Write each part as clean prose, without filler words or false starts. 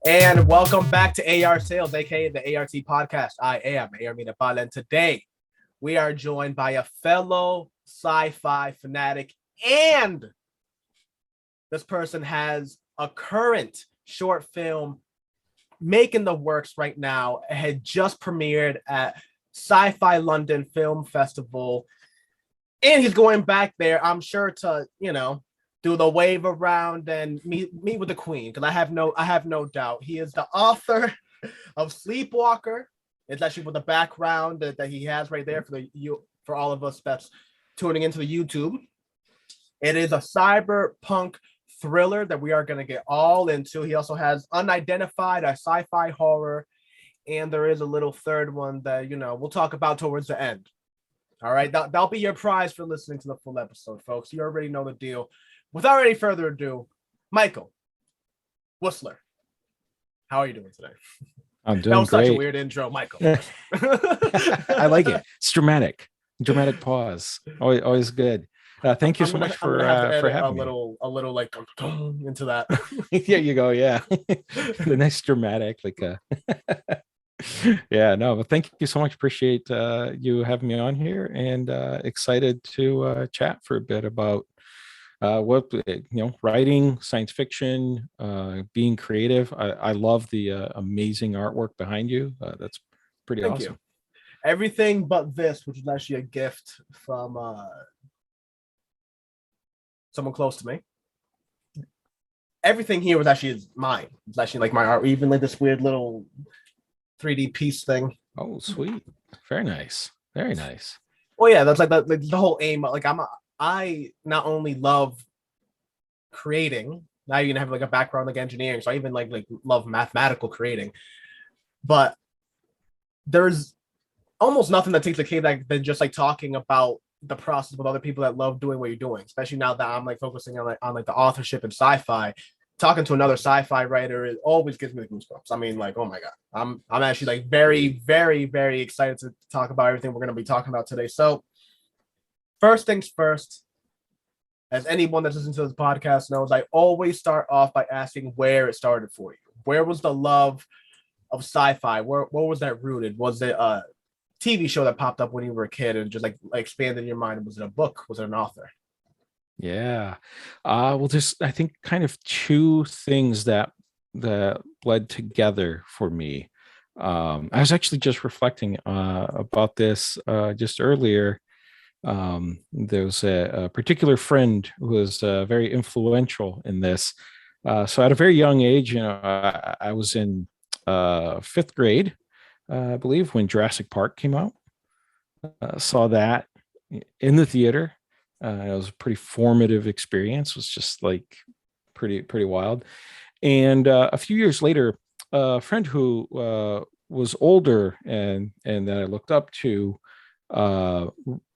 And welcome back to AR Sales, aka the ART podcast. I am AR and today we are joined by a fellow sci-fi fanatic, and this person has a current short film making the works right now. It had just premiered at Sci-Fi London Film Festival, and he's going back there, I'm sure, to do the wave around and meet with the queen, because I have no doubt he is the author of Sleepwalker. It's actually with the background that he has right there for all of us that's tuning into the YouTube. It is a cyberpunk thriller that we are going to get all into. He also has Unidentified, a sci-fi horror, and there is a little third one that we'll talk about towards the end. All right, that'll be your prize for listening to the full episode, folks. You already know the deal. Without any further ado, Mikel Wisler, how are you doing today? I'm doing That was great. Such a weird intro, Mikel. I like it. It's dramatic pause. Always good. Thank you so much for having me. A little like into that. Yeah, you go. Yeah, the next dramatic yeah, no, but thank you so much. Appreciate you having me on here, and excited to chat for a bit about what writing, science fiction, being creative. I love the amazing artwork behind you. That's pretty Thank awesome. You. Everything but this, which is actually a gift from someone close to me. Everything here was actually mine. It's actually like my art, even like this weird little 3D piece thing. Oh, sweet. Very nice. Very nice. Well, yeah, that's like the whole aim. Like I not only love creating, I even have like a background like engineering, so I even like love mathematical creating. But there's almost nothing that takes the cake than just like talking about the process with other people that love doing what you're doing. Especially now that I'm like focusing on the authorship and sci-fi. Talking to another sci-fi writer, it always gives me the goosebumps. I mean, like, oh my god, I'm actually like very, very, very excited to talk about everything we're going to be talking about today. So, first things first, as anyone that's listening to this podcast knows, I always start off by asking where it started for you. Where was the love of sci-fi? Where was that rooted? Was it a TV show that popped up when you were a kid and just like expanded your mind? Was it a book? Was it an author? Yeah. Well, there's, I think, kind of two things that led together for me. I was actually just reflecting about this just earlier. There was a particular friend who was very influential in this. So at a very young age, I was in fifth grade, I believe, when Jurassic Park came out. Saw that in the theater. It was a pretty formative experience. It was just like pretty wild. And a few years later, a friend who was older and that I looked up to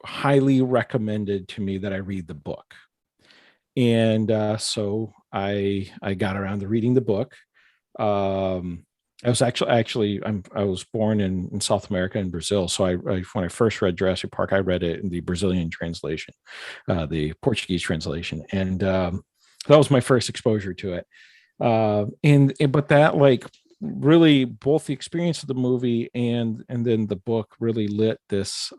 highly recommended to me that I read the book. And so I got around to reading the book. I was I was born in South America, in Brazil. So when I first read Jurassic Park, I read it in the Brazilian translation, the Portuguese translation, and that was my first exposure to it. But that, like, really, both the experience of the movie and then the book really lit this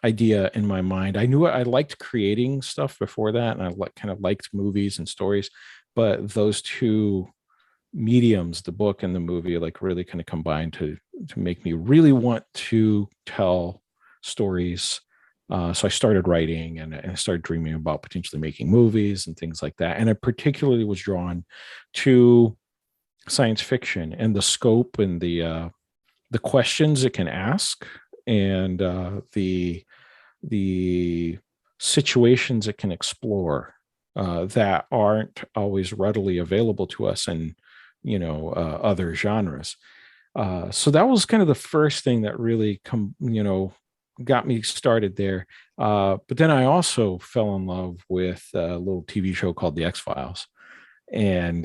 idea in my mind. I knew I liked creating stuff before that, and I kind of liked movies and stories, but those two mediums, the book and the movie, like really kind of combined to make me really want to tell stories. So I started writing and I started dreaming about potentially making movies and things like that. And I particularly was drawn to science fiction and the scope and the questions it can ask, and the situations it can explore that aren't always readily available to us in other genres. So that was kind of the first thing that really got me started there. But then I also fell in love with a little TV show called The X-Files. And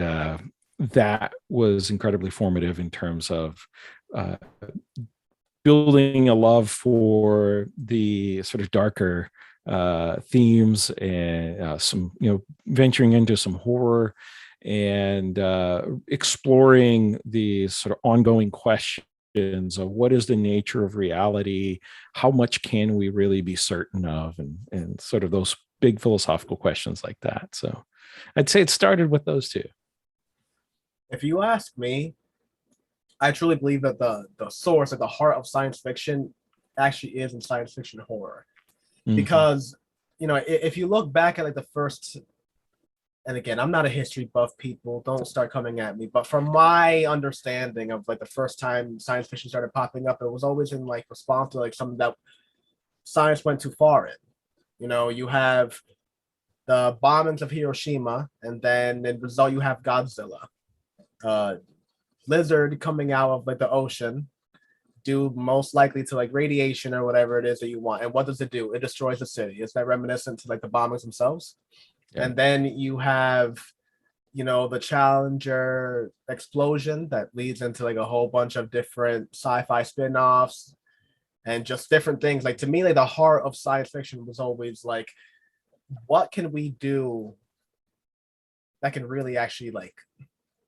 that was incredibly formative in terms of building a love for the sort of darker themes and some, venturing into some horror and exploring the sort of ongoing questions of what is the nature of reality, how much can we really be certain of, and sort of those big philosophical questions like that. So I'd say it started with those two. If you ask me, I truly believe that the source at the heart of science fiction actually is in science fiction horror. Because, you know, if you look back at like the first, and again, I'm not a history buff, people, don't start coming at me, but from my understanding of like the first time science fiction started popping up, it was always in like response to like something that science went too far in. You know, you have the bombings of Hiroshima, and then in result you have Godzilla, lizard coming out of like the ocean, due most likely to like radiation or whatever it is that you want. And what does it do? It destroys the city. Is that reminiscent to like the bombings themselves? Yeah. And then you have, you know, the Challenger explosion that leads into like a whole bunch of different sci-fi spin-offs and just different things. Like to me, like the heart of science fiction was always like, what can we do that can really actually like,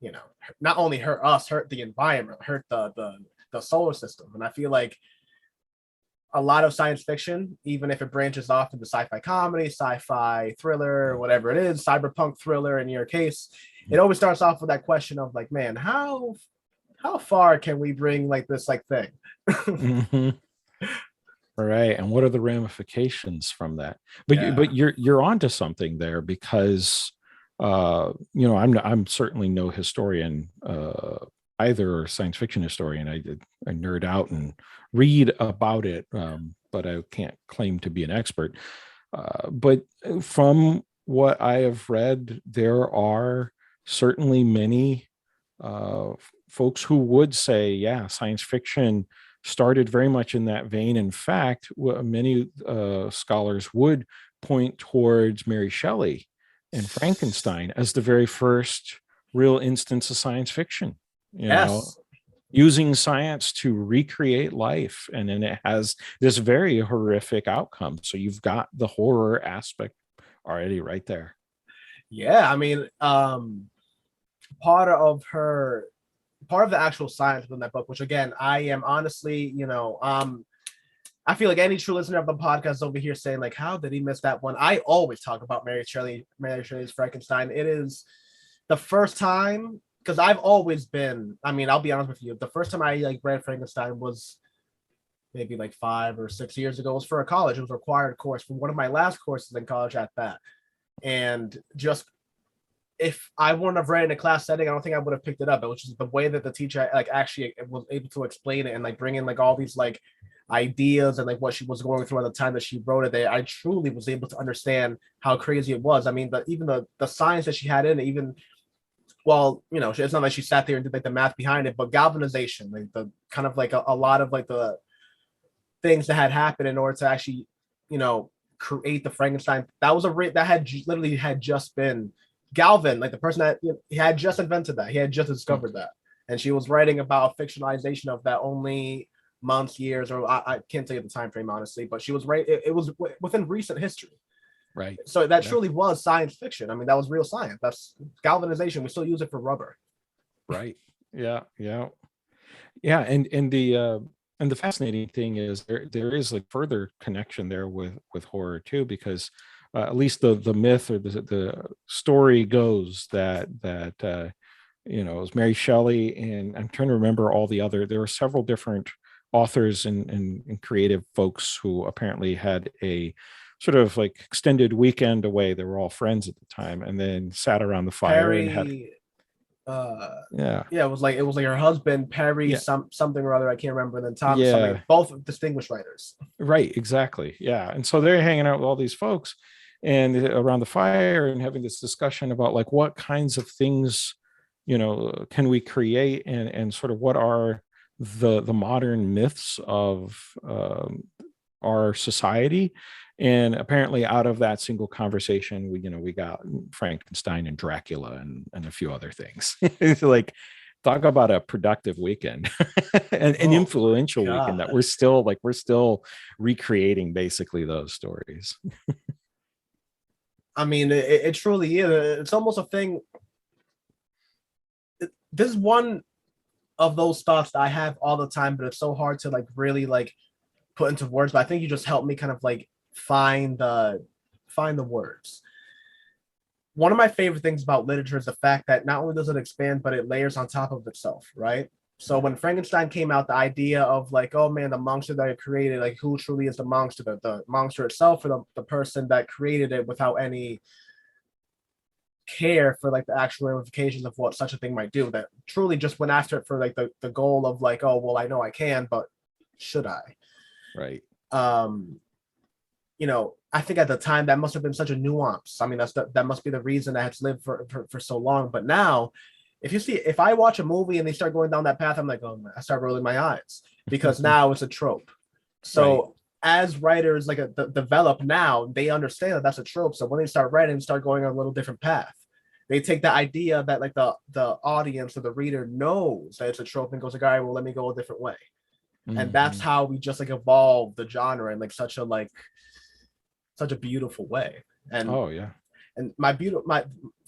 you know, not only hurt us, hurt the environment, hurt the solar system. And I feel like a lot of science fiction, even if it branches off into sci-fi comedy, sci-fi thriller, whatever it is, cyberpunk thriller in your case, it always starts off with that question of like, man, how far can we bring like this like thing? Mm-hmm. Right. And what are the ramifications from that? But you're onto something there, because you know, I'm certainly no historian, either science fiction historian. I nerd out and read about it, but I can't claim to be an expert. But from what I have read, there are certainly many folks who would say, yeah, science fiction started very much in that vein. In fact, many scholars would point towards Mary Shelley and Frankenstein as the very first real instance of science fiction, you know, using science to recreate life. And then it has this very horrific outcome. So you've got the horror aspect already right there. Yeah, I mean, part of the actual science in that book, which again, I am honestly, you know, I feel like any true listener of the podcast over here saying like, how did he miss that one? I always talk about Mary Shelley's Frankenstein. It is the first time, because I've always been, I mean, I'll be honest with you, the first time I like read Frankenstein was maybe like 5 or 6 years ago. It was for a college. It was a required course for one of my last courses in college at that. And just, if I wouldn't have read it in a class setting, I don't think I would have picked it up. Which is the way that the teacher like actually was able to explain it and like bring in like all these like ideas and like what she was going through at the time that she wrote it. There, I truly was able to understand how crazy it was. I mean, even the science that she had in it, even, well, you know, it's not like she sat there and did like the math behind it, but galvanization, like the kind of like a lot of like the things that had happened in order to actually, you know, create the Frankenstein. That was that had literally had just been Galvin, like the person that, you know, he had just invented that. He had just discovered that. And she was writing about a fictionalization of that only months, years, or I can't tell you the time frame, honestly, but she was right. It was within recent history. Right. So that truly was science fiction. I mean, that was real science. That's galvanization. We still use it for rubber. Right. Yeah. Yeah. Yeah. And the fascinating thing is there is like further connection there with horror too, because at least the myth or the story goes that you know, it was Mary Shelley, and I'm trying to remember all the other. There were several different authors and creative folks who apparently had a sort of like extended weekend away. They were all friends at the time, and then sat around the fire and had. It was like her husband Perry, something or other, I can't remember, and then Thomas, something, both distinguished writers. Right, exactly. Yeah. And so they're hanging out with all these folks and around the fire and having this discussion about like what kinds of things, you know, can we create, and sort of what are the modern myths of our society. And apparently out of that single conversation, we got Frankenstein and Dracula and a few other things. It's like, talk about a productive weekend and an influential weekend that we're still recreating basically those stories. I mean, it truly is. It's almost a thing. this is one of those thoughts that I have all the time, but it's so hard to like really like put into words. But I think you just helped me kind of like find the words. One of my favorite things about literature is the fact that not only does it expand, but it layers on top of itself, right? So when Frankenstein came out, the idea of like, oh man, the monster that it created, like who truly is the monster, the monster itself, or the person that created it without any care for like the actual ramifications of what such a thing might do, that truly just went after it for like the goal of like, oh well, I know I can, but should I? Right. You know, I think at the time that must have been such a nuance. I mean, that must be the reason that it's lived for so long. But now, if I watch a movie and they start going down that path, I'm like, oh man, I start rolling my eyes because now it's a trope. So right. As writers like develop now, they understand that that's a trope. So when they start writing, start going on a little different path. They take the idea that like the audience or the reader knows that it's a trope and goes like, all right, well, let me go a different way. Mm-hmm. And that's how we just like evolve the genre in like such a beautiful way. And oh yeah. And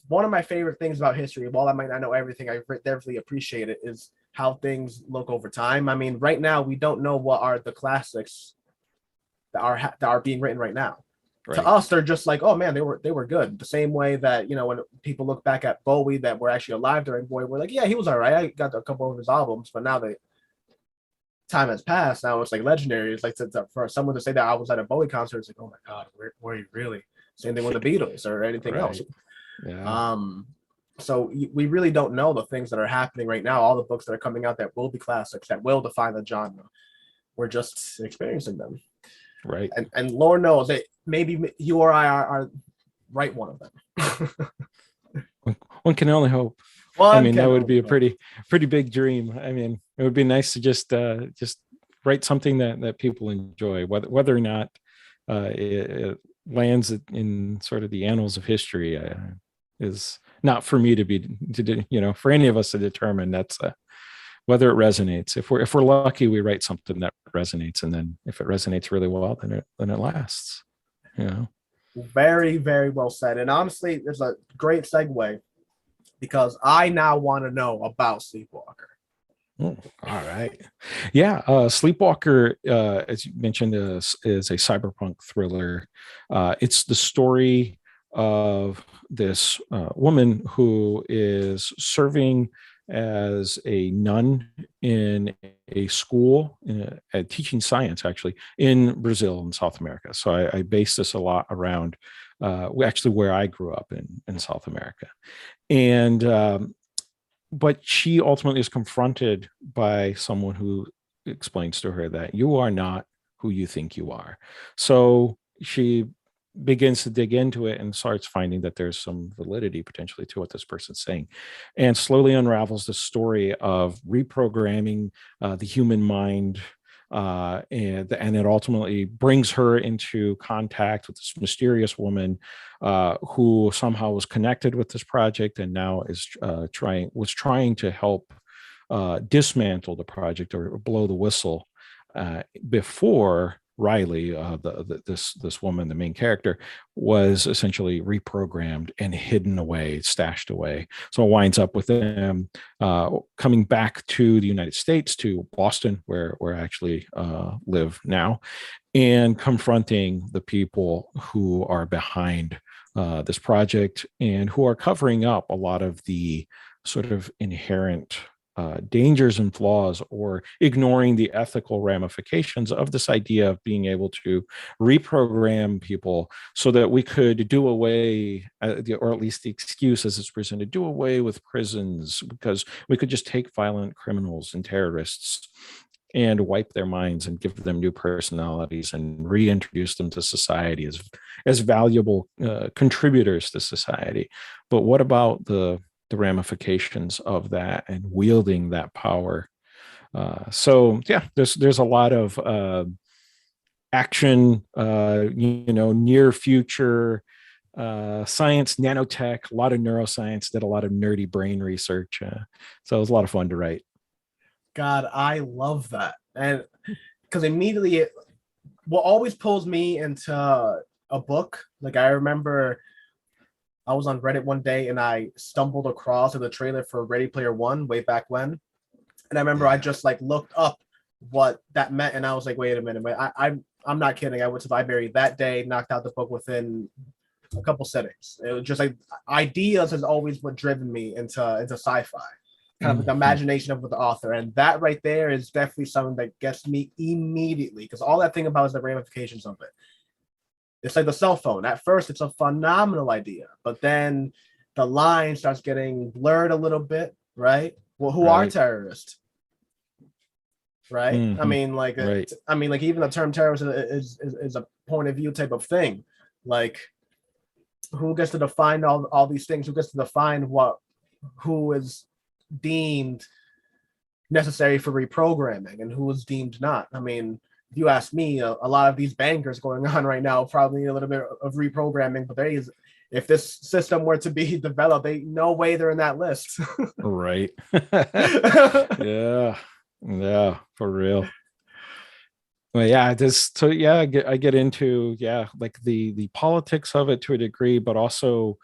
one of my favorite things about history, while I might not know everything, I definitely appreciate it, is how things look over time. I mean, right now we don't know what are the classics that are being written right now. Right. To us, they're just like, oh man, they were good. The same way that, you know, when people look back at Bowie that were actually alive during Bowie, we're like, yeah, he was all right. I got a couple of his albums, but now that time has passed, now it's like legendary. It's like for someone to say that I was at a Bowie concert, it's like, oh my god, were you really? Same thing with the Beatles or anything else. Yeah. So we really don't know the things that are happening right now. All the books that are coming out that will be classics, that will define the genre. We're just experiencing them. Right. And Lord knows that maybe you or I are right one of them. One can only hope. I mean, that would be a pretty big dream. I mean, it would be nice to just write something that people enjoy, whether or not it lands in sort of the annals of history is not for me for any of us to determine. That's whether it resonates. If we're lucky, we write something that resonates, and then if it resonates really well, then it lasts. You know. Very, very well said. And honestly, there's a great segue because I now want to know about Sleepwalker. Oh, all right. Yeah. Sleepwalker, as you mentioned, is a cyberpunk thriller. It's the story of this woman who is serving as a nun in a school teaching science, actually, in Brazil and South America. So I base this a lot around actually where I grew up in South America. And but she ultimately is confronted by someone who explains to her that you are not who you think you are. So she begins to dig into it and starts finding that there's some validity potentially to what this person's saying, and slowly unravels the story of reprogramming the human mind. And it ultimately brings her into contact with this mysterious woman who somehow was connected with this project and now is trying to help dismantle the project or blow the whistle before Riley, this woman, the main character, was essentially reprogrammed and hidden away, stashed away. So it winds up with them coming back to the United States, to Boston, where I actually live now, and confronting the people who are behind this project and who are covering up a lot of the sort of inherent dangers and flaws, or ignoring the ethical ramifications of this idea of being able to reprogram people so that we could do away, or at least the excuse as it's presented, do away with prisons, because we could just take violent criminals and terrorists and wipe their minds and give them new personalities and reintroduce them to society as valuable contributors to society. But what about the ramifications of that and wielding that power? So yeah, there's a lot of action, near future science, nanotech, a lot of neuroscience, did a lot of nerdy brain research. So it was a lot of fun to write. God, I love that. And because immediately what always pulls me into a book, like I remember I was on Reddit one day and I stumbled across the trailer for Ready Player One way back when. And I remember I just like looked up what that meant, and I was like, wait a minute, I'm not kidding. I went to the library that day, knocked out the book within a couple settings. It was just like ideas has always what driven me into sci-fi, kind of the imagination of the author, and that right there is definitely something that gets me immediately, because all that thing about is the ramifications of it. It's like the cell phone. At first, it's a phenomenal idea, but then the line starts getting blurred a little bit, right? Well, who are terrorists? Right? I mean, like, even the term terrorist is a point of view type of thing. Like, who gets to define all these things? Who gets to define who is deemed necessary for reprogramming and who is deemed not? I mean, if you ask me, a lot of these bankers going on right now probably need a little bit of reprogramming, but if this system were to be developed, no way they're in that list. Right. Yeah, for real. Well, yeah, I get into like the politics of it to a degree, but also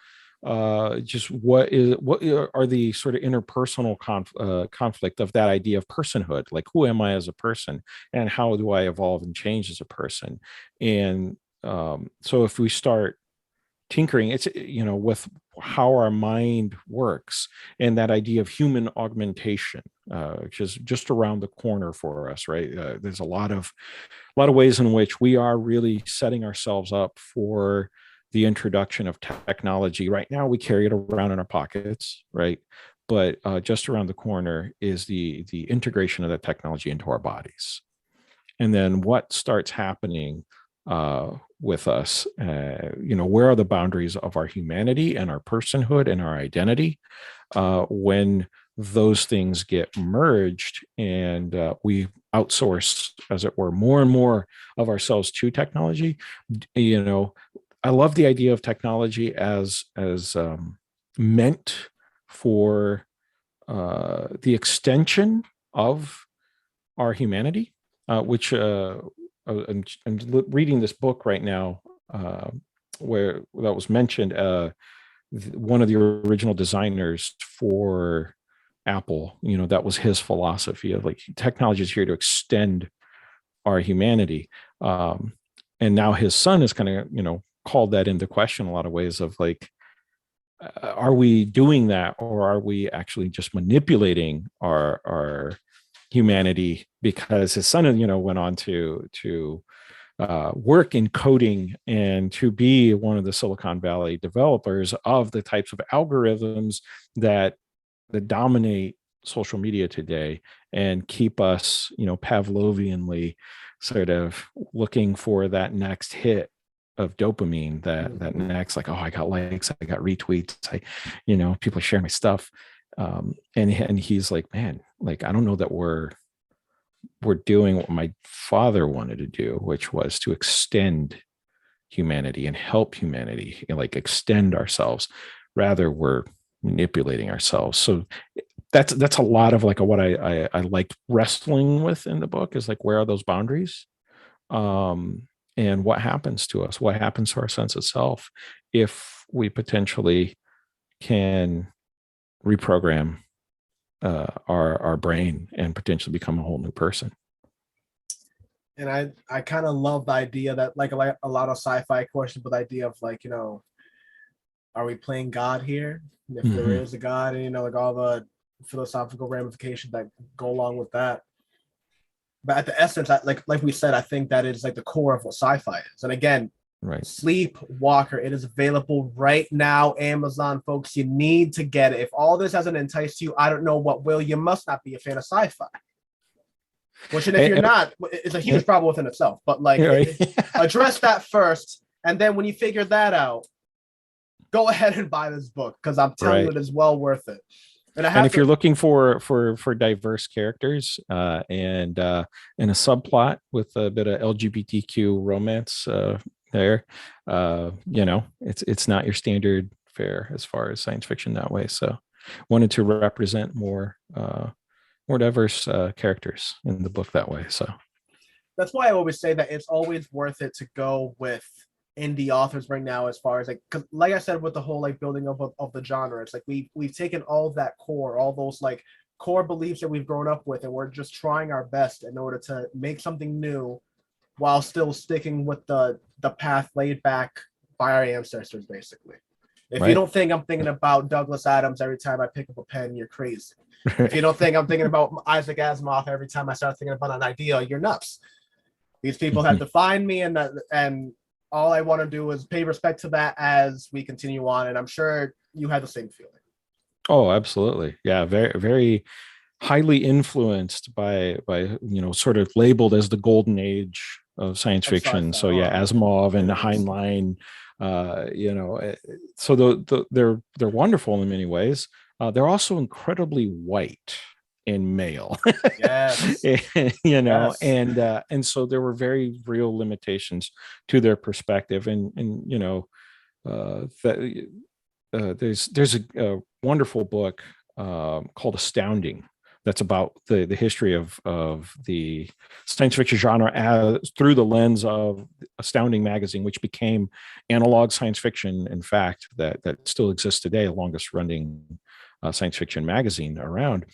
just what are the sort of interpersonal conflict of that idea of personhood, like who am I as a person and how do I evolve and change as a person. And so if we start tinkering, it's with how our mind works, and that idea of human augmentation, which is just around the corner for us, right? There's a lot of ways in which we are really setting ourselves up for the introduction of technology. Right now we carry it around in our pockets, right? But just around the corner is the integration of that technology into our bodies. And then what starts happening with us, where are the boundaries of our humanity and our personhood and our identity when those things get merged and we outsource, as it were, more and more of ourselves to technology. I love the idea of technology as meant for the extension of our humanity, which I'm reading this book right now where that was mentioned. One of the original designers for Apple, that was his philosophy of like technology is here to extend our humanity. And now his son has kind of, called that into question a lot of ways of like, are we doing that, or are we actually just manipulating our humanity? Because his son, went on to work in coding and to be one of the Silicon Valley developers of the types of algorithms that dominate social media today and keep us, Pavlovianly sort of looking for that next hit of dopamine, that next, like, oh, I got likes, I got retweets, people share my stuff. And he's like, man, like, I don't know that we're doing what my father wanted to do, which was to extend humanity and help humanity and like extend ourselves. Rather, we're manipulating ourselves. So that's a lot of like what I like wrestling with in the book, is like, where are those boundaries? And what happens to us? What happens to our sense of self if we potentially can reprogram our brain and potentially become a whole new person? And I kind of love the idea that, like a lot of sci-fi questions, but the idea of like, are we playing God here? And if there is a God, and like all the philosophical ramifications that go along with that. But at the essence, like we said, I think that is like the core of what sci-fi is. And again, right, Sleepwalker, it is available right now, Amazon, folks. You need to get it. If all this hasn't enticed you, I don't know what will. You must not be a fan of sci-fi. Which, and if you're not, it's a huge problem within itself. But like, address that first, and then when you figure that out, go ahead and buy this book, because I'm telling you, it is well worth it. And if you're looking for diverse characters and a subplot with a bit of LGBTQ romance there, it's not your standard fare as far as science fiction that way. So wanted to represent more diverse characters in the book that way. So that's why I always say that it's always worth it to go with indie authors right now, as far as like, 'cause like I said, with the whole like building up of the genre, it's like we've taken all that core, all those like core beliefs that we've grown up with, and we're just trying our best in order to make something new while still sticking with the path laid back by our ancestors, basically. If you Right. don't think I'm thinking about Douglas Adams every time I pick up a pen, you're crazy. If you don't think I'm thinking about Isaac Asimov every time I start thinking about an idea, you're nuts. These people have defined me, and all I want to do is pay respect to that as we continue on. And I'm sure you had the same feeling. Oh, absolutely. Yeah, very, very highly influenced by sort of labeled as the golden age of science Of fiction. sci-fi. So yeah, Oh, Asimov and it is. Heinlein, so they're wonderful in many ways. They're also incredibly white and male. Yes. Yes. And so there were very real limitations to their perspective, and that there's a wonderful book called Astounding, that's about the history of the science fiction genre as through the lens of Astounding magazine, which became analog science fiction. In fact, that still exists today, the longest running science fiction magazine around.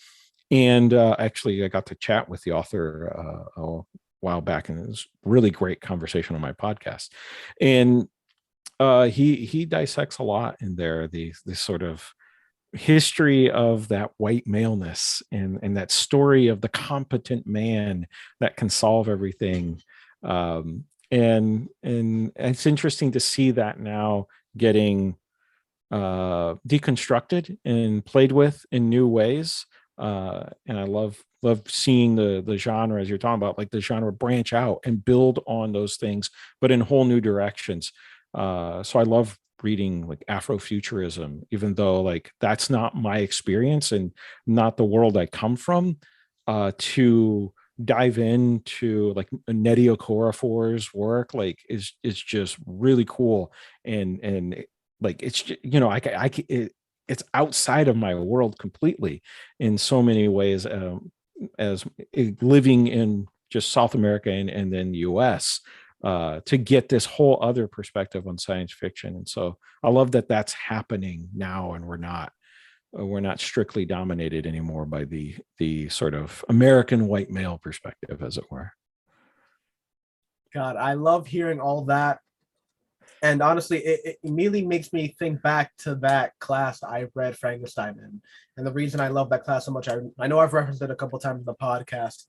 And actually, I got to chat with the author a while back, and it was a really great conversation on my podcast. And he dissects a lot in there, the sort of history of that white maleness, and that story of the competent man that can solve everything. And it's interesting to see that now getting deconstructed and played with in new ways. And I love seeing the genre, as you're talking about, like the genre branch out and build on those things, but in whole new directions. So I love reading like Afrofuturism, even though like that's not my experience and not the world I come from. To dive into like Nnedi Okorafor's work, like is just really cool. And like it's it's outside of my world completely in so many ways, as living in just South America and then US, to get this whole other perspective on science fiction. And so I love that that's happening now, and we're not strictly dominated anymore by the sort of American white male perspective, as it were. God, I love hearing all that. And honestly, it immediately makes me think back to that class I read Frankenstein in. And the reason I love that class so much, I know I've referenced it a couple of times in the podcast,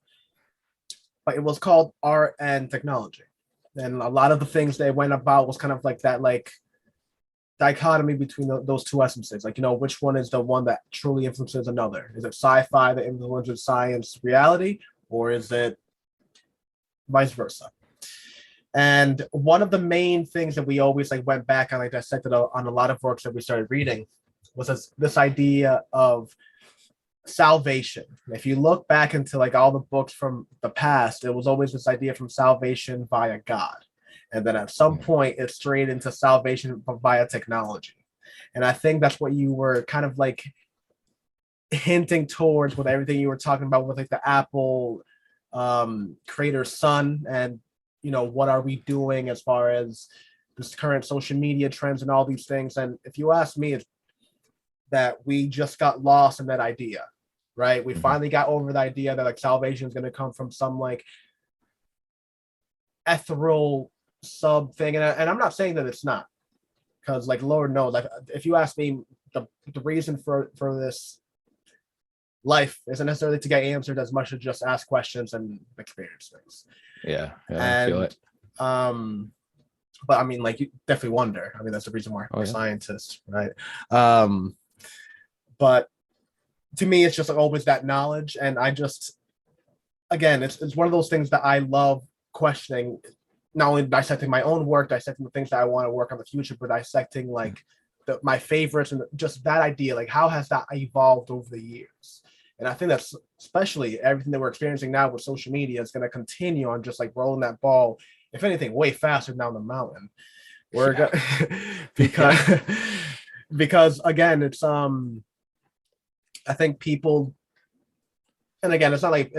but it was called Art and Technology. And a lot of the things they went about was kind of like that, like dichotomy between those two essences. Like, which one is the one that truly influences another? Is it sci-fi that influences science reality, or is it vice versa? And one of the main things that we always like went back and like dissected on a lot of works that we started reading was this idea of salvation. If you look back into like all the books from the past, it was always this idea from salvation via God. And then at some point it strayed into salvation via technology. And I think that's what you were kind of like hinting towards with everything you were talking about with like the Apple creator's son, and what are we doing as far as this current social media trends and all these things. And if you ask me, it's that we just got lost in that idea, right? We finally got over the idea that like salvation is going to come from some like ethereal sub thing. And I'm not saying that it's not, because like Lord knows, like if you ask me, the reason for this life isn't necessarily to get answered as much as just ask questions and experience things. Yeah, and I feel it. But I mean, like, you definitely wonder. I mean, that's the reason why we're scientists, right? But to me, it's just like always that knowledge. And I just, again, it's one of those things that I love questioning, not only dissecting my own work, dissecting the things that I want to work on in the future, but dissecting like my favorites and just that idea, like how has that evolved over the years? And I think that's especially everything that we're experiencing now with social media is going to continue on just like rolling that ball, if anything, way faster down the mountain. We're because again, it's I think people, and again, it's not like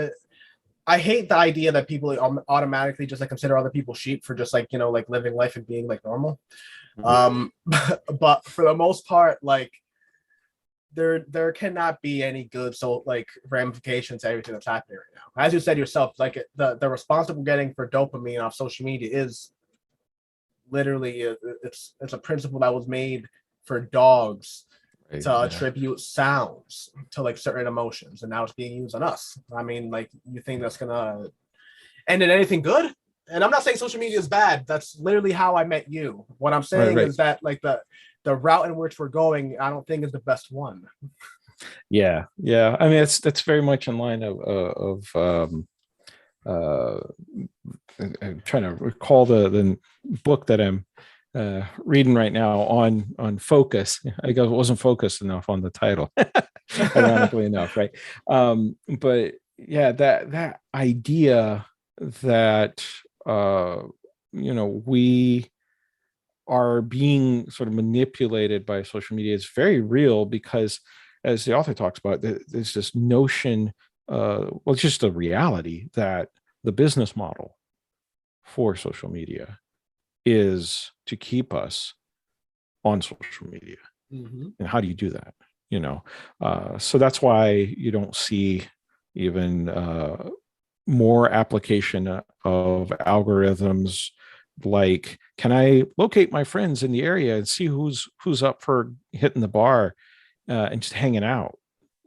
I hate the idea that people automatically just like consider other people sheep for just like, you know, like living life and being like normal. But for the most part, like there cannot be any good so like ramifications to everything that's happening right now. As you said yourself, like the response that we're getting for dopamine off social media is literally it's a principle that was made for dogs Right, to yeah. attribute sounds to like certain emotions, and now it's being used on us. I mean, like, you think that's gonna end in anything good? And I'm not saying social media is bad. That's literally how I met you. What I'm Right, saying right. is that like the route in which we're going, I don't think is the best one. Yeah, yeah. I mean, that's very much in line uh, I'm trying to recall the book that I'm reading right now on focus. I guess it wasn't focused enough on the title, ironically enough, right? But yeah, that idea that we are being sort of manipulated by social media is very real because, as the author talks about, there's this notion, well, it's just a reality that the business model for social media is to keep us on social media. Mm-hmm. And how do you do that? So that's why you don't see even more application of algorithms like, can I locate my friends in the area and see who's up for hitting the bar and just hanging out,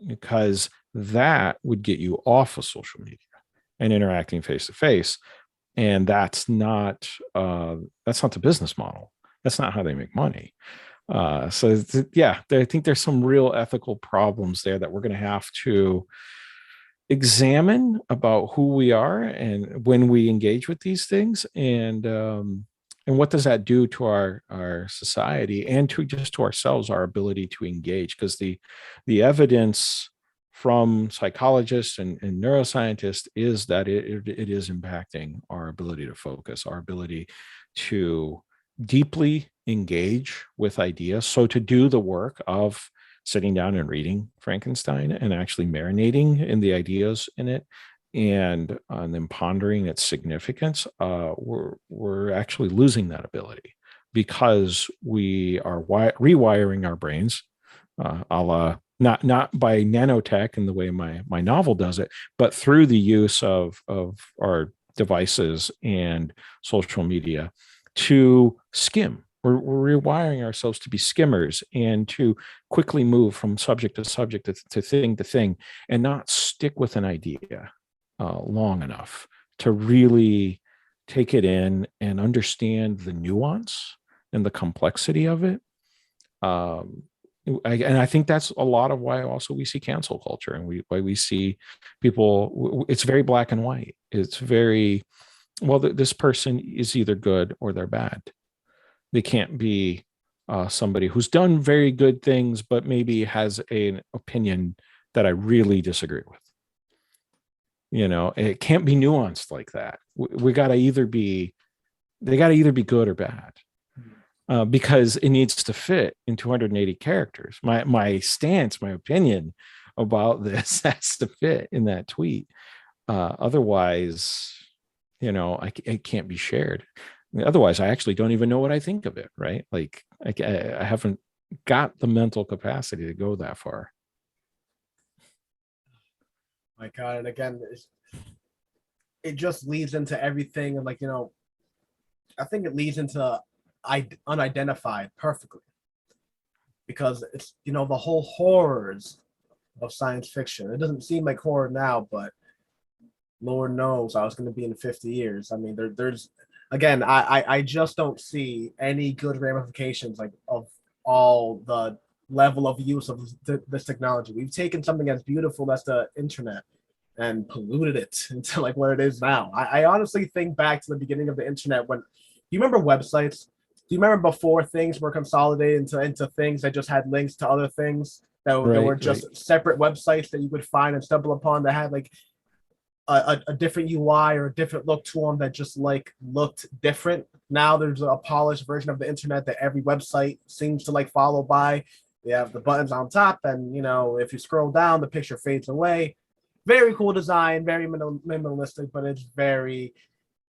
because that would get you off of social media and interacting face to face. And that's not the business model. That's not how they make money. Yeah, I think there's some real ethical problems there that we're going to have to examine about who we are and when we engage with these things, and what does that do to our society and to ourselves, our ability to engage, because the evidence from psychologists and neuroscientists is that it is impacting our ability to focus, our ability to deeply engage with ideas, so to do the work of sitting down and reading Frankenstein and actually marinating in the ideas in it, and then pondering its significance, we're actually losing that ability because we are rewiring our brains, a la not by nanotech in the way my novel does it, but through the use of our devices and social media to skim. We're rewiring ourselves to be skimmers and to quickly move from subject to subject to thing to thing, and not stick with an idea long enough to really take it in and understand the nuance and the complexity of it. And I think that's a lot of why also we see cancel culture, and why we see people. It's very black and white. It's very, well, this person is either good or they're bad. They can't be somebody who's done very good things, but maybe has an opinion that I really disagree with. It can't be nuanced like that. We got to either be, they got to either be good or bad, because it needs to fit in 280 characters. My stance, my opinion about this has to fit in that tweet. Otherwise, it can't be shared. Otherwise, I actually don't even know what I think of it, right? Like, I haven't got the mental capacity to go that far. My God, and again, it just leads into everything, and like, I think it leads into unidentified perfectly, because it's, the whole horrors of science fiction. It doesn't seem like horror now, but Lord knows I was going to be in 50 years. I mean, there's again, I just don't see any good ramifications like of all the level of use of this technology. We've taken something as beautiful as the internet and polluted it into like what it is now. I honestly think back to the beginning of the internet when, do you remember websites? Do you remember before things were consolidated into things that just had links to other things that were Right, right. just separate websites that you would find and stumble upon that had like a different UI or a different look to them that just like looked different. Now there's a polished version of the internet that every website seems to like follow by. They have the buttons on top, and if you scroll down, the picture fades away. very cool design, very minimalistic, but it's very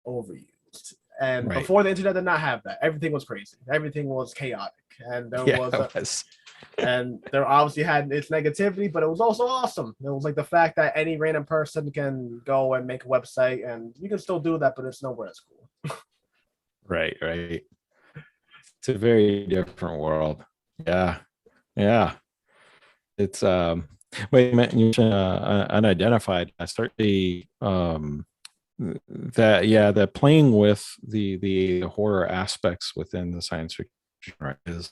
overused. And Right. before the internet did not have that. Everything was crazy. Everything was chaotic. And there Yeah, was it was. and there obviously had its negativity, but it was also awesome. It was like the fact that any random person can go and make a website, and you can still do that, but it's nowhere as cool. Right, right. It's a very different world. Yeah, yeah. It's wait a minute, you mentioned unidentified. I certainly that yeah, that playing with the horror aspects within the science fiction, right, is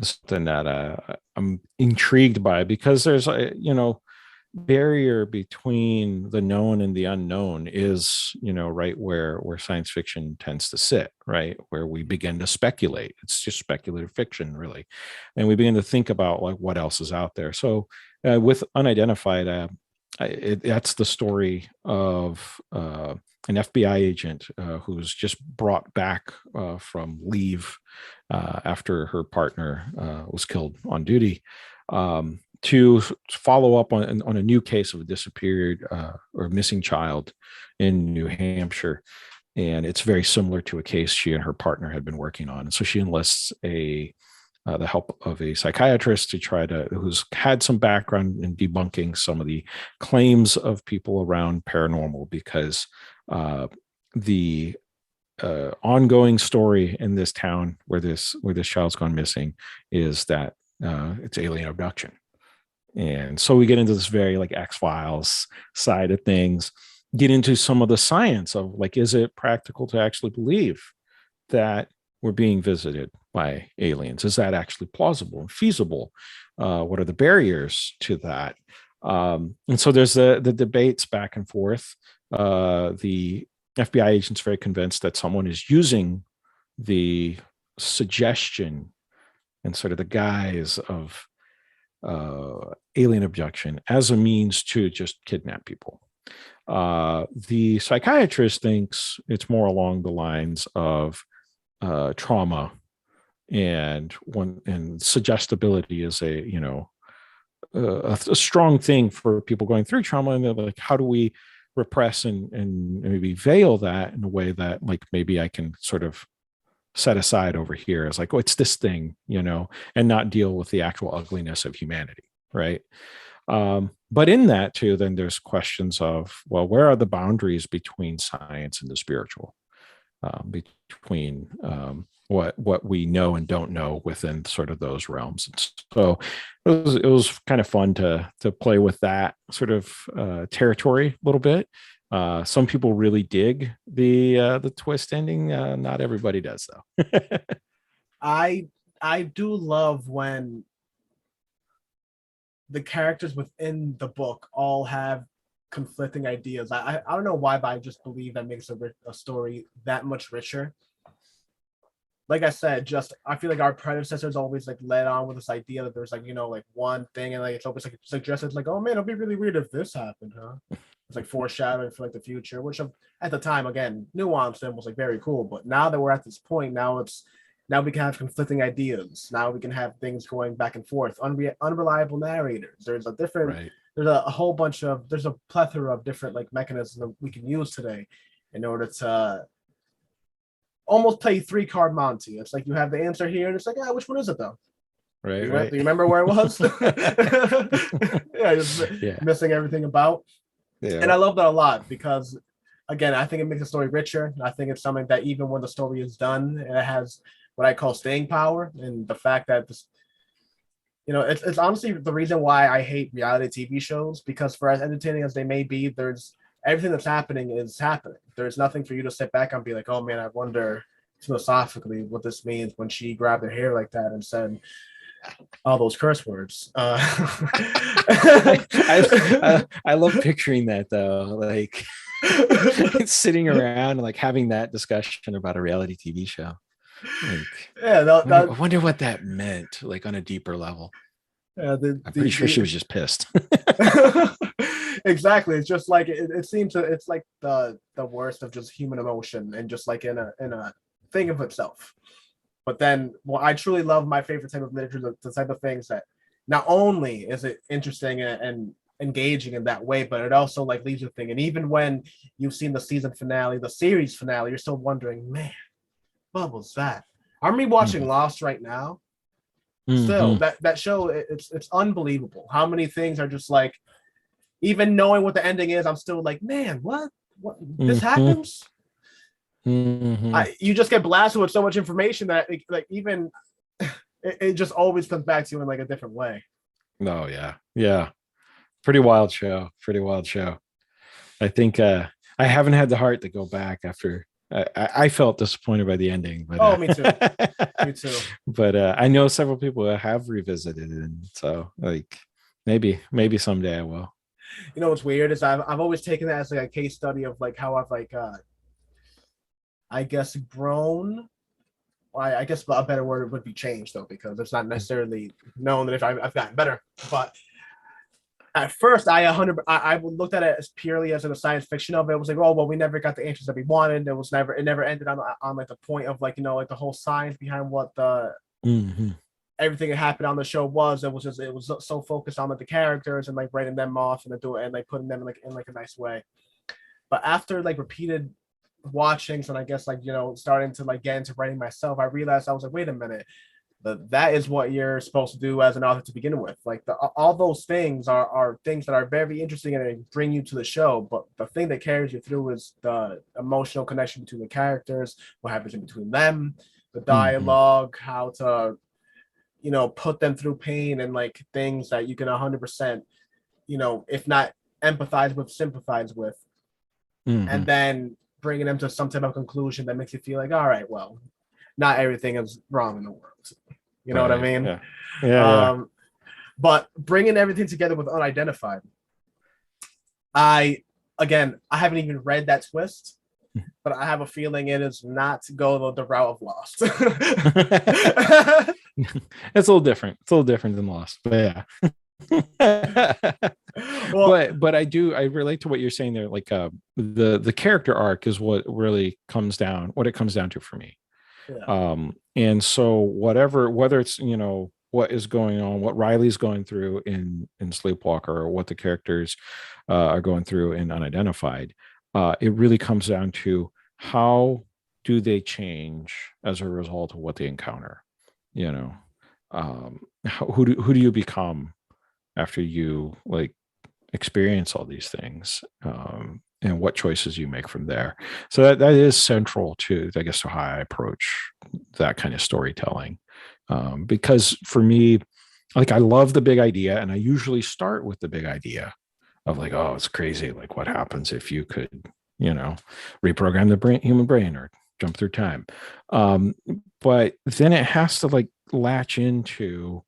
something that I'm intrigued by, because there's a barrier between the known and the unknown is, right where science fiction tends to sit, right, where we begin to speculate. It's just speculative fiction, really, and we begin to think about like what else is out there. So with unidentified, that's the story of an FBI agent who's just brought back from leave after her partner was killed on duty, to follow up on a new case of a disappeared or missing child in New Hampshire. And it's very similar to a case she and her partner had been working on. And so she enlists the help of a psychiatrist to who's had some background in debunking some of the claims of people around paranormal, because the ongoing story in this town where this child's gone missing is that it's alien abduction. And so we get into this very like X-Files side of things, get into some of the science of like, is it practical to actually believe that we're being visited by aliens? Is that actually plausible and feasible? What are the barriers to that? And so there's the debates back and forth. The FBI agent's very convinced that someone is using the suggestion and sort of the guise of alien abduction as a means to just kidnap people. The psychiatrist thinks it's more along the lines of trauma, and suggestibility is a strong thing for people going through trauma. And they're like, how do we repress and maybe veil that in a way that like maybe I can sort of set aside over here as like, oh, it's this thing, and not deal with the actual ugliness of humanity, right? But in that too, then there's questions of, well, where are the boundaries between science and the spiritual, between what we know and don't know within sort of those realms. And so it was kind of fun to play with that sort of territory a little bit. Some people really dig the twist ending. Not everybody does, though. I do love when the characters within the book all have conflicting ideas. I don't know why, but I just believe that makes a story that much richer. Like I said, just I feel like our predecessors always like led on with this idea that there's like like one thing, and like it's always like suggested like, oh man, it'll be really weird if this happened, huh? It's like foreshadowing for like the future, which at the time again nuanced and was like very cool. But now that we're at this point, now we can have conflicting ideas. Now we can have things going back and forth. Unreliable narrators. There's a different. Right. There's a whole bunch of. There's a plethora of different like mechanisms that we can use today in order to almost play 3-card Monty. It's like you have the answer here, and it's like, which one is it though? Right. Do right. you remember where it was? Yeah, just missing everything about. Yeah. And I love that a lot because, again, I think it makes the story richer. I think it's something that even when the story is done, it has what I call staying power, and the fact that this, it's honestly the reason why I hate reality TV shows, because for as entertaining as they may be, there's everything that's happening is happening. There's nothing for you to sit back and be like, oh man, I wonder philosophically what this means when she grabbed her hair like that and said all those curse words. I love picturing that though, like sitting around and like having that discussion about a reality TV show. Like, yeah, I wonder what that meant, like on a deeper level. I'm pretty sure she was just pissed. Exactly. It's just like it seems it's like the worst of just human emotion, and just like in a thing of itself. But then, I truly love my favorite type of literature, the type of things that not only is it interesting and engaging in that way, but it also like leaves you thinking. Even when you've seen the season finale, the series finale, you're still wondering, man, what was that? I'm rewatching Lost right now. Still, that show, it's unbelievable how many things are just like, even knowing what the ending is, I'm still like, man, what this happens? You just get blasted with so much information that like even it just always comes back to you in like a different way. Oh yeah. Pretty wild show. I think I haven't had the heart to go back after. I felt disappointed by the ending, but me too. Me too. But I know several people that have revisited it, and so like maybe someday I will. You know what's weird is I've always taken that as like a case study of like how I've like I guess grown. I guess a better word would be changed though, because it's not necessarily known that if I've gotten better. But at first, I looked at it as purely as in a science fiction of it. It was like, oh well, we never got the answers that we wanted. It never ended on like the point of like, you know, like the whole science behind what the everything that happened on the show was. It was so focused on like the characters and like writing them off and like putting them in like a nice way. But after like repeated watchings and I guess like, you know, starting to like get into writing myself, I realized I was like, wait a minute, that is what you're supposed to do as an author to begin with. Like all those things are things that are very interesting and they bring you to the show, but the thing that carries you through is the emotional connection between the characters, what happens in between them, the dialogue, how to, you know, put them through pain and like things that you can 100%, you know, if not empathize with, sympathize with, and then bringing them to some type of conclusion that makes you feel like, all right, well, not everything is wrong in the world. You know what I mean? Yeah. But bringing everything together with Unidentified, I haven't even read that twist, but I have a feeling it is not to go the route of Lost. It's a little different. It's a little different than Lost, but yeah. Well, but I relate to what you're saying there. Like the character arc is what really comes down to for me. Yeah. And so whether it's, you know, what is going on, what Riley's going through in Sleepwalker, or what the characters are going through in Unidentified, it really comes down to how do they change as a result of what they encounter. You know, who do you become after you like experience all these things, and what choices you make from there. So that is central to, I guess, to how I approach that kind of storytelling. Because for me, like, I love the big idea, and I usually start with the big idea of like, oh, it's crazy. Like, what happens if you could, you know, reprogram the human brain or jump through time? But then it has to like latch into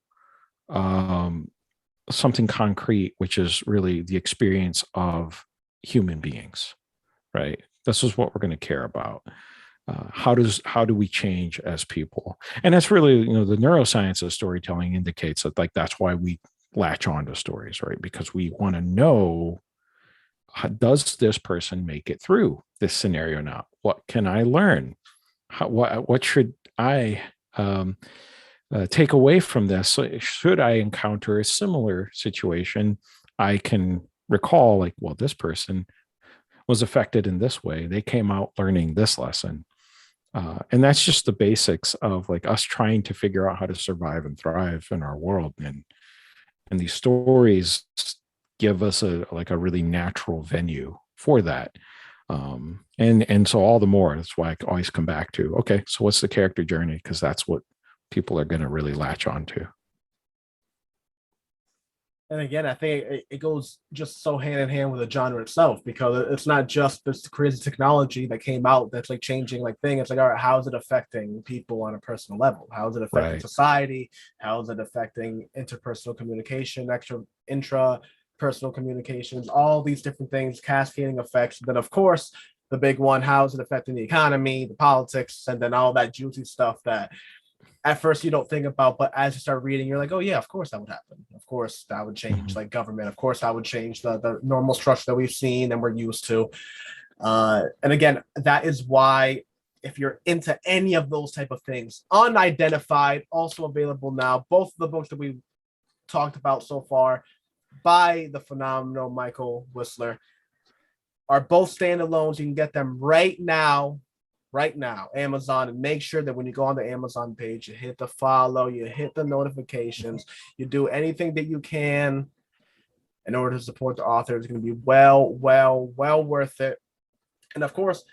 something concrete, which is really the experience of human beings, right? This is what we're going to care about. How do we change as people? And that's really, you know, the neuroscience of storytelling indicates that, like, that's why we latch on to stories, right? Because we want to know, does this person make it through this scenario now? What can I learn? What should I take away from this? So should I encounter a similar situation, I can recall, like, well, this person was affected in this way. They came out learning this lesson. And that's just the basics of like us trying to figure out how to survive and thrive in our world. And these stories give us a really natural venue for that. And so all the more, that's why I always come back to, okay, so what's the character journey? Because that's what people are going to really latch on to. And again, I think it goes just so hand in hand with the genre itself, because it's not just this crazy technology that came out that's like changing like thing. It's like, all right, how is it affecting people on a personal level? How is it affecting society? How is it affecting interpersonal communication, intra-personal communications, all these different things, cascading effects. Then, of course, the big one, how is it affecting the economy, the politics, and then all that juicy stuff that at first you don't think about, but as you start reading, you're like, oh yeah, of course that would happen. Of course that would change like government. Of course that would change the normal structure that we've seen and we're used to. And again, that is why if you're into any of those type of things, Unidentified, also available now. Both of the books that we talked about so far, by the phenomenal Mikel Wisler are both standalones. You can get them right now, Amazon, and make sure that when you go on the Amazon page, you hit the follow, you hit the notifications, you do anything that you can in order to support the author. It's going to be well worth it. And of course,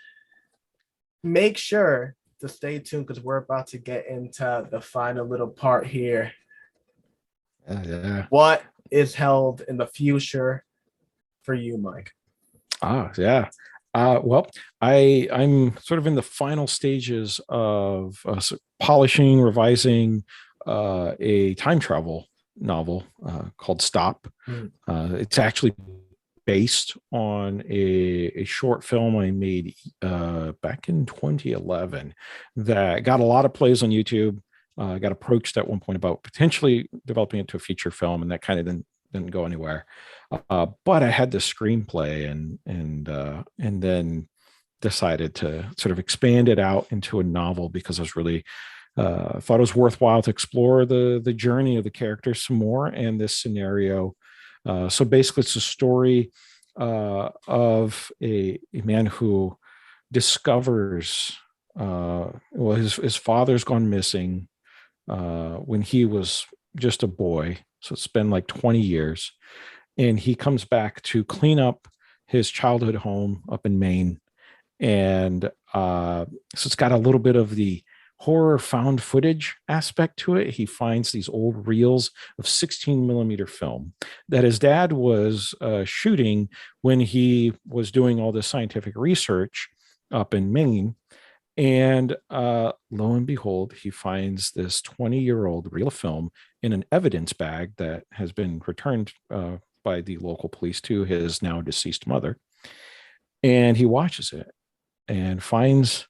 make sure to stay tuned because we're about to get into the final little part here. Yeah. What is held in the future for you, Mike? Yeah. Well, I'm sort of in the final stages of polishing, revising a time travel novel called Stop. It's actually based on a short film I made back in 2011 that got a lot of plays on YouTube. I got approached at one point about potentially developing it to a feature film, and that kind of didn't go anywhere. But I had the screenplay and then decided to sort of expand it out into a novel because I was really thought it was worthwhile to explore the journey of the characters some more and this scenario. So basically, it's a story of a man who discovers his father's gone missing when he was just a boy. So it's been like 20 years. And he comes back to clean up his childhood home up in Maine. And so it's got a little bit of the horror found footage aspect to it. He finds these old reels of 16 millimeter film that his dad was shooting when he was doing all this scientific research up in Maine. And lo and behold, he finds this 20-year-old reel of film in an evidence bag that has been returned by the local police to his now deceased mother. And he watches it and finds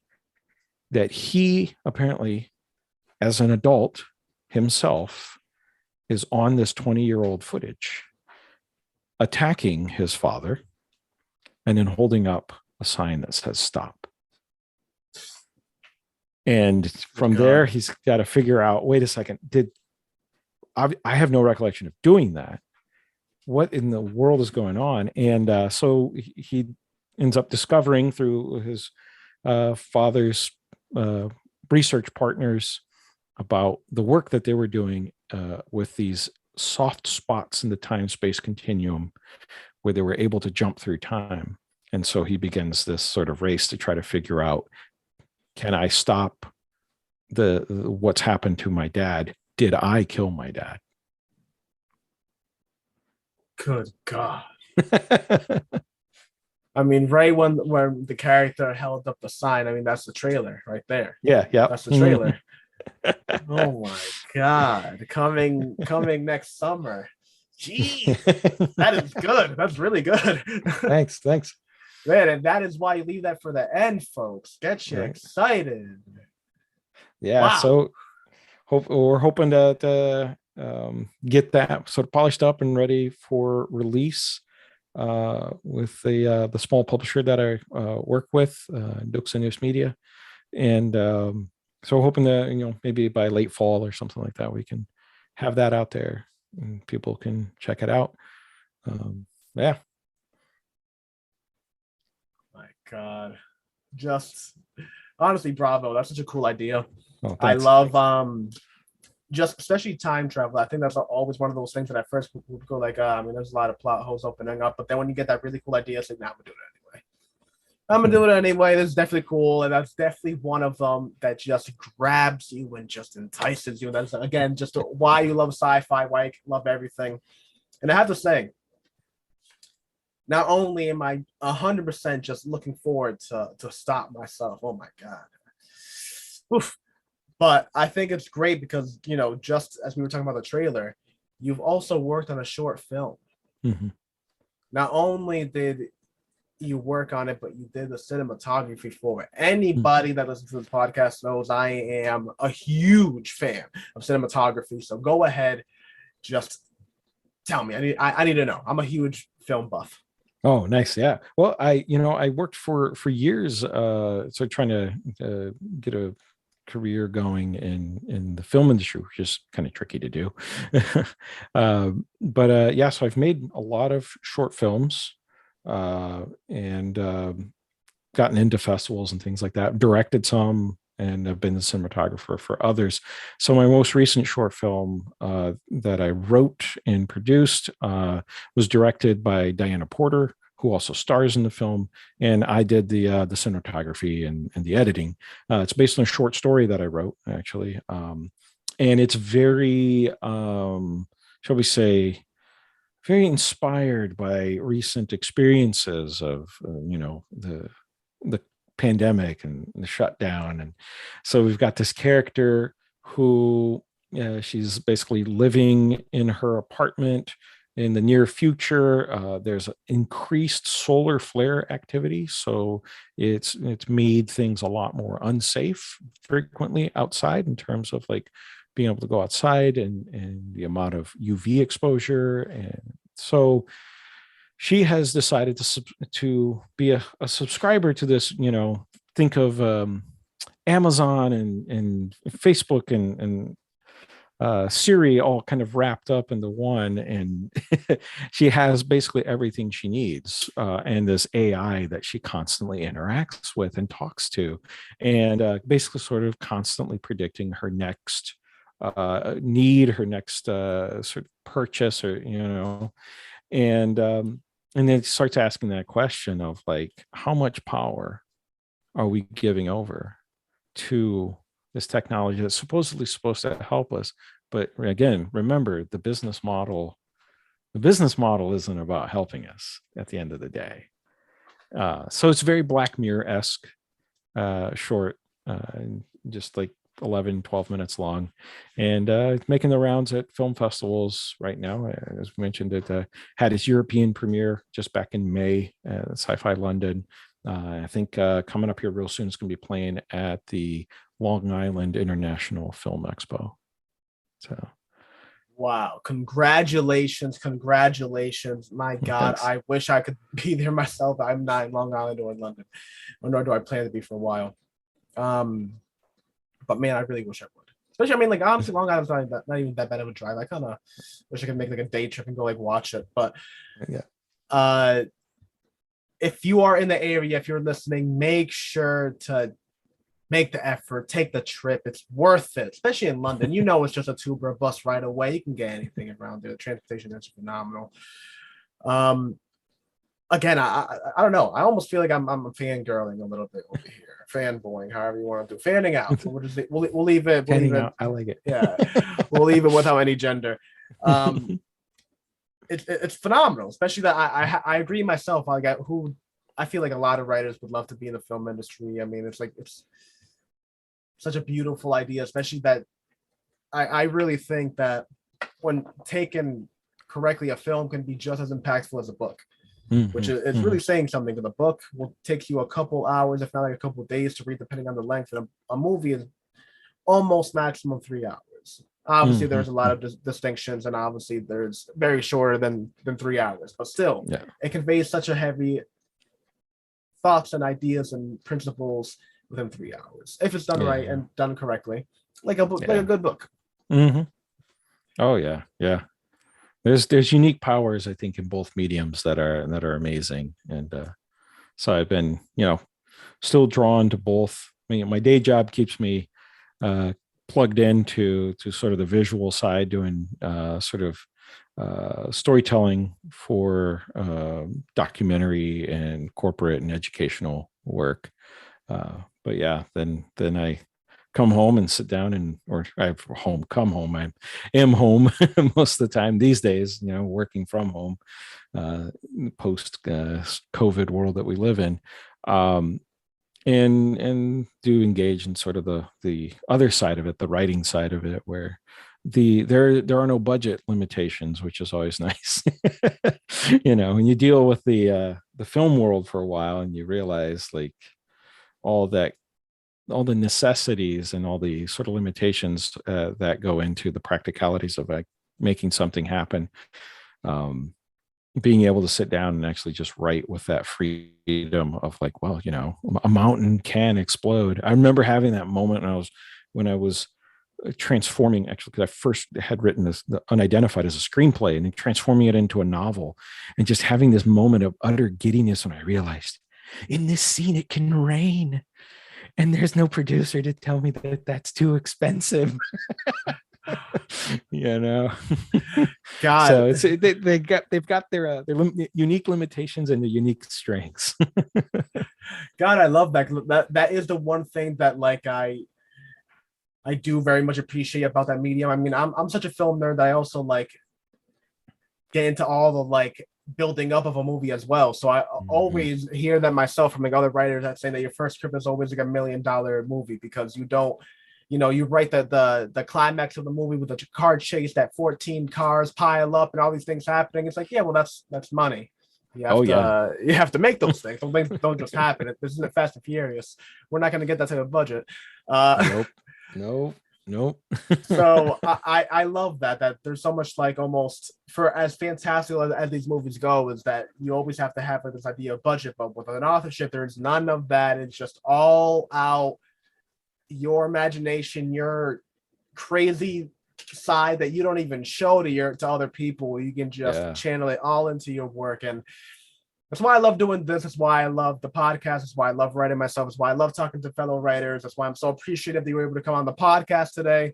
that he apparently, as an adult himself, is on this 20-year-old footage, attacking his father and then holding up a sign that says stop. And from there, he's got to figure out, wait a second, I have no recollection of doing that. What in the world is going on? And so he ends up discovering through his father's research partners about the work that they were doing with these soft spots in the time-space continuum where they were able to jump through time. And so he begins this sort of race to try to figure out, can I stop the what's happened to my dad? Did I kill my dad? Good God. I mean, right when the character held up the sign, I mean, that's the trailer right there. Yeah. That's the trailer. Oh my God. Coming next summer. Jeez. That is good. That's really good. Thanks. Man, and that is why you leave that for the end, folks. Get you excited. Yeah. Wow. So we're hoping to get that sort of polished up and ready for release with the small publisher that I work with, Duxa News Media. And so we're hoping that, maybe by late fall or something like that, we can have that out there and people can check it out. Yeah. My God. Just honestly, bravo. That's such a cool idea. Oh, I love just especially time travel. I think that's always one of those things that at first would go like, I mean, there's a lot of plot holes opening up, but then when you get that really cool idea, it's like, nah, I'm gonna do it anyway. This is definitely cool, and that's definitely one of them that just grabs you and just entices you. That's again just why you love sci-fi, why you love everything. And I have to say, not only am I 100% just looking forward to stop myself. Oh my God. Oof. But I think it's great because, just as we were talking about the trailer, you've also worked on a short film. Mm-hmm. Not only did you work on it, but you did the cinematography for it. Anybody that listens to this podcast knows I am a huge fan of cinematography. So go ahead, just tell me. I need to know. I'm a huge film buff. Oh, nice. Yeah. Well, I worked for years, trying to get a career going in the film industry, which is kind of tricky to do. Yeah, so I've made a lot of short films, and gotten into festivals and things like that, directed some, and I've been the cinematographer for others. So my most recent short film that I wrote and produced was directed by Diana Porter, who also stars in the film, and I did the cinematography and the editing. It's based on a short story that I wrote, actually, and it's very, shall we say, very inspired by recent experiences of the pandemic and the shutdown. And so we've got this character who, she's basically living in her apartment in the near future. There's increased solar flare activity, so it's made things a lot more unsafe frequently outside, in terms of like being able to go outside and the amount of UV exposure. And so she has decided to be a subscriber to this, think of Amazon and Facebook and Siri all kind of wrapped up into one. And she has basically everything she needs, and this AI that she constantly interacts with and talks to, and basically sort of constantly predicting her next need, her next sort of purchase, or and then it starts asking that question of like, how much power are we giving over to this technology that's supposedly supposed to help us? But again, remember, the business model isn't about helping us at the end of the day. So it's very Black Mirror-esque, short, just like 11, 12 minutes long, and it's making the rounds at film festivals right now. As mentioned, it had its European premiere just back in May at Sci-Fi London. I think coming up here real soon, it's going to be playing at the Long Island International Film Expo. So, wow, congratulations. My God, thanks. I wish I could be there myself. I'm not in Long Island or in London, or nor do I plan to be for a while. But man, I really wish I would. Especially, I mean, like, honestly, Long Island's not even that bad of a drive. I kind of wish I could make like a day trip and go like watch it. But yeah, if you are in the area, if you're listening, make sure to make the effort, take the trip. It's worth it, especially in London. It's just a tube or a bus right away. You can get anything around there. The transportation is phenomenal. Again, I don't know. I almost feel like I'm fangirling a little bit over here, fanboying, however you want to do, fanning out. We'll leave it. We'll leave it. I like it. Yeah, we'll leave it without any gender. It's phenomenal, especially that I agree myself. I feel like a lot of writers would love to be in the film industry. I mean, it's such a beautiful idea, especially that I really think that when taken correctly, a film can be just as impactful as a book. Which is really saying something. Because the book will take you a couple hours, if not like a couple of days to read, depending on the length. And a movie is almost maximum 3 hours. Obviously, there's a lot of distinctions, and obviously there's very shorter than 3 hours. But still, it conveys such a heavy thoughts and ideas and principles within 3 hours, if it's done right and done correctly, like a book, like a good book. Oh yeah. There's unique powers, I think, in both mediums that are amazing, and so I've been still drawn to both. I mean, my day job keeps me plugged into sort of the visual side, doing sort of storytelling for documentary and corporate and educational work. But yeah, then I come home and sit down come home. I am home most of the time these days, working from home, post COVID world that we live in. And do engage in sort of the other side of it, the writing side of it, where there are no budget limitations, which is always nice. When you deal with the film world for a while, and you realize like all the necessities and all the sort of limitations that go into the practicalities of making something happen. Being able to sit down and actually just write with that freedom of like, well, a mountain can explode. I remember having that moment when I was when I was transforming, actually, because I first had written this the Unidentified as a screenplay, and then transforming it into a novel, and just having this moment of utter giddiness when I realized in this scene it can rain, and there's no producer to tell me that that's too expensive. You know. God, So it's they've got their unique limitations and their unique strengths. God, I love that is the one thing that like I do very much appreciate about that medium. I mean, I'm such a film nerd that I also like get into all the like building up of a movie as well. So I always hear that myself from like other writers that say that your first script is always like $1 million movie, because you don't, you know, you write the climax of the movie with the car chase, that 14 cars pile up and all these things happening. It's like, yeah, well, that's money. You have to make those things. Those things don't just happen. This isn't Fast and Furious. We're not going to get that type of budget. Nope. So I love that there's so much like almost for as fantastic as these movies go, is that you always have to have this idea of budget, but with an authorship, there's none of that. It's just all out your imagination, your crazy side that you don't even show to other people. You can just channel it all into your work, and that's why I love doing this. That's why I love the podcast. That's why I love writing myself. That's why I love talking to fellow writers. That's why I'm so appreciative that you were able to come on the podcast today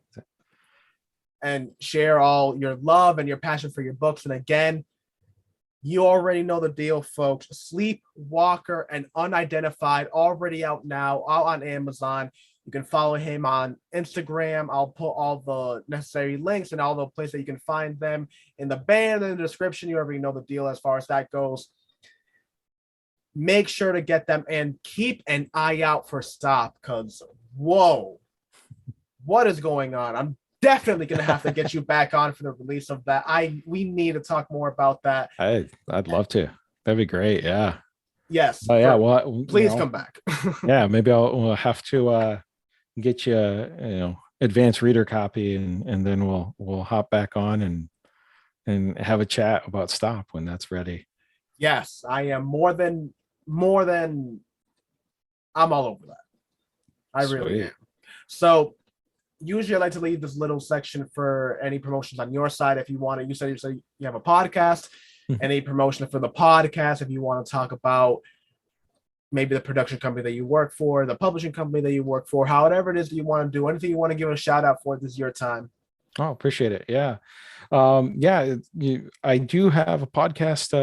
and share all your love and your passion for your books. And again, you already know the deal, folks. Sleepwalker and Unidentified, already out now, out on Amazon. You can follow him on Instagram. I'll put all the necessary links and all the places that you can find them in the banner, in the description. You already know the deal as far as that goes. Make sure to get them and keep an eye out for Stop, because whoa, what is going on? I'm definitely gonna have to get you back on for the release of that. We need to talk more about that. I'd love to. That'd be great. Yeah. Yes. Oh yeah. Well, please come back. Yeah, maybe we'll have to get you a advanced reader copy, and then we'll hop back on and have a chat about Stop when that's ready. Yes, I am more than I'm all over that. I Sweet. really am. So usually I like to leave this little section for any promotions on your side. If you want to, you said you have a podcast, any promotion for the podcast, if you want to talk about maybe the production company that you work for, the publishing company that you work for, however it is that you want to do, anything you want to give a shout out for, this is your time. Oh, appreciate it. Yeah. I do have a podcast.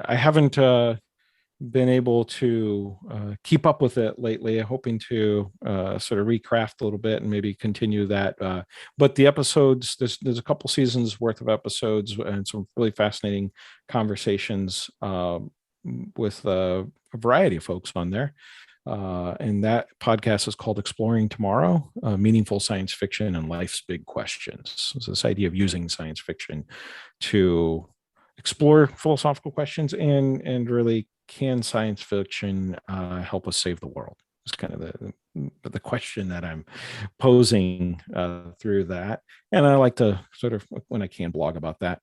I haven't been able to keep up with it lately. I'm hoping to sort of recraft a little bit and maybe continue that. But the episodes, there's a couple seasons worth of episodes and some really fascinating conversations with a variety of folks on there. And that podcast is called Exploring Tomorrow, Meaningful Science Fiction and Life's Big Questions. So this idea of using science fiction to explore philosophical questions and really, can science fiction help us save the world? It's kind of the question that I'm posing through that. And I like to sort of, when I can, blog about that.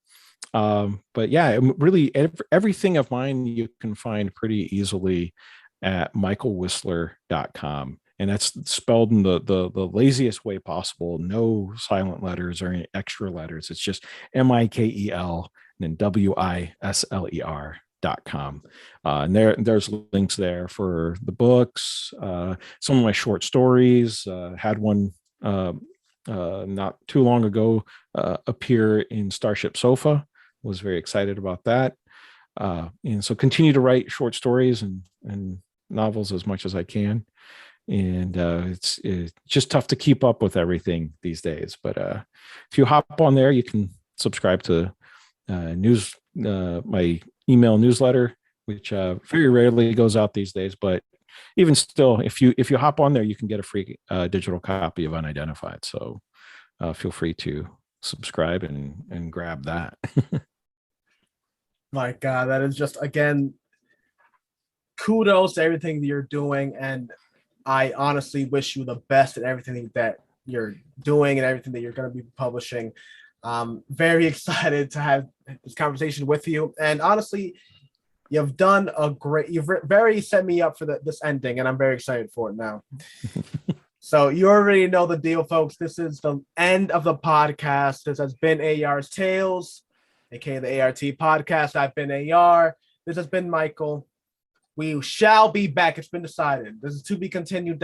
But yeah, really everything of mine you can find pretty easily at mikelwisler.com. And that's spelled in the laziest way possible. No silent letters or any extra letters. It's just Mikel and then Wisler.com. And there's links there for the books, some of my short stories. Had one not too long ago appear in Starship Sofa. Was very excited about that. And so continue to write short stories and novels as much as I can. And it's just tough to keep up with everything these days. But if you hop on there, you can subscribe to my email newsletter, which very rarely goes out these days. But even still, if you hop on there, you can get a free digital copy of Unidentified. So feel free to subscribe and grab that. My God, that is just, again, kudos to everything that you're doing. And I honestly wish you the best in everything that you're doing and everything that you're going to be publishing. Very excited to have this conversation with you. And honestly, you've very set me up for this ending, and I'm very excited for it now. So you already know the deal, folks. This is the end of the podcast. This has been AR's Tales, aka the ART podcast. I've been AR. This has been Michael. We shall be back. It's been decided. This is to be continued. ...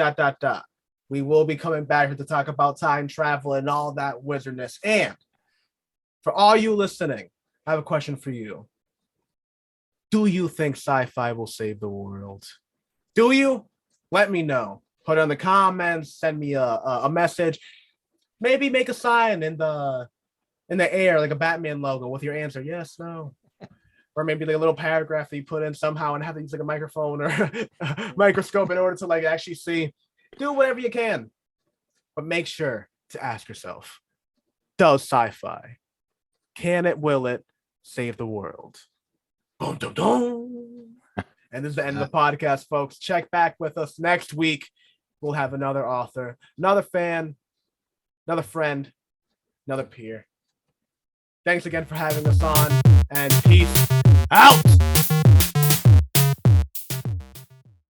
We will be coming back here to talk about time travel and all that wizardness. And for all you listening, I have a question for you. Do you think sci-fi will save the world? Do you? Let me know. Put it in the comments. Send me a message. Maybe make a sign in the air, like a Batman logo with your answer. Yes, no. Or maybe like a little paragraph that you put in somehow and have to use like a microphone or a microscope in order to like actually see. Do whatever you can. But make sure to ask yourself, does sci-fi, can it, will it save the world? Boom, boom, boom. And this is the end of the podcast, folks. Check back with us next week. We'll have another author, another fan, another friend, another peer. Thanks again for having us on, and peace out.